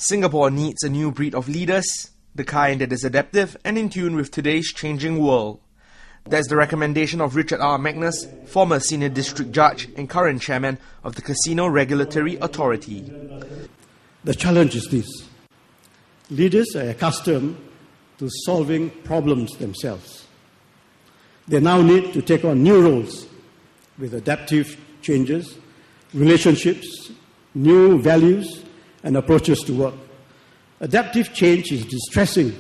Singapore needs a new breed of leaders, the kind that is adaptive and in tune with today's changing world. That's the recommendation of Richard R. Magnus, former senior district judge and current chairman of the Casino Regulatory Authority. The challenge is this. Leaders are accustomed to solving problems themselves. They now need to take on new roles with adaptive changes, relationships, new values, and approaches to work. Adaptive change is distressing.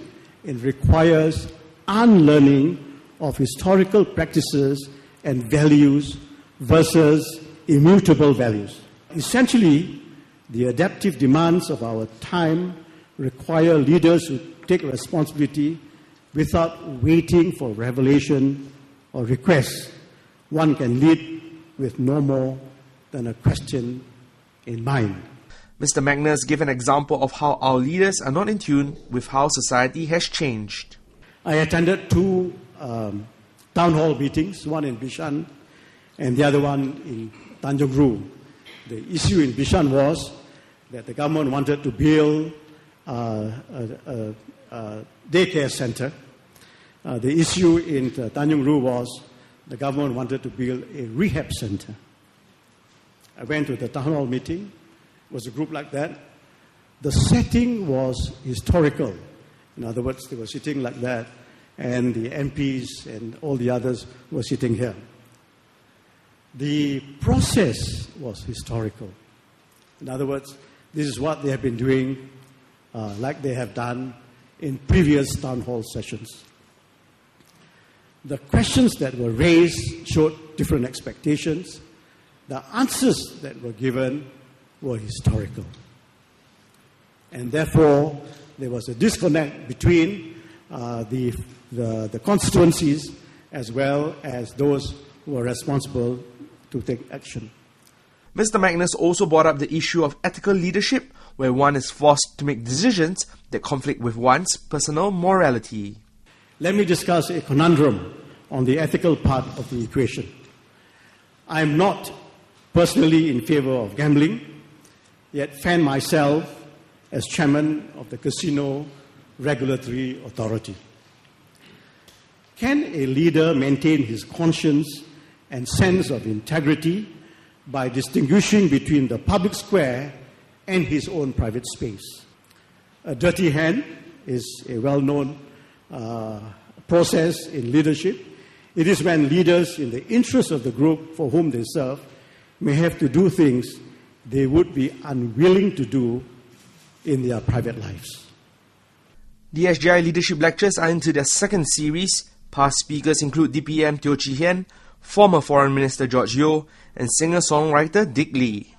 It requires unlearning of historical practices and values versus immutable values. Essentially, the adaptive demands of our time require leaders who take responsibility without waiting for revelation or request. One can lead with no more than a question in mind. Mr. Magnus gave an example of how our leaders are not in tune with how society has changed. I attended two town hall meetings, one in Bishan and the other one in Tanjung Ru. The issue in Bishan was that the government wanted to build a daycare center. The issue in Tanjung Ru was the government wanted to build a rehab center. I went to the town hall meeting. It was a group like that. The setting was historical. In other words, they were sitting like that, and the MPs and all the others were sitting here. The process was historical. In other words, this is what they have been doing, like they have done in previous town hall sessions. The questions that were raised showed different expectations. The answers that were given were historical. And therefore, there was a disconnect between the constituencies as well as those who are responsible to take action. Mr. Magnus also brought up the issue of ethical leadership, where one is forced to make decisions that conflict with one's personal morality. Let me discuss a conundrum on the ethical part of the equation. I am not personally in favor of gambling, yet find myself as chairman of the Casino Regulatory Authority. Can a leader maintain his conscience and sense of integrity by distinguishing between the public square and his own private space? A dirty hand is a well-known process in leadership. It is when leaders, in the interest of the group for whom they serve, may have to do things they would be unwilling to do in their private lives. The SGI Leadership Lectures are into their second series. Past speakers include DPM Teo Chee Hian, former Foreign Minister George Yeo, and singer-songwriter Dick Lee.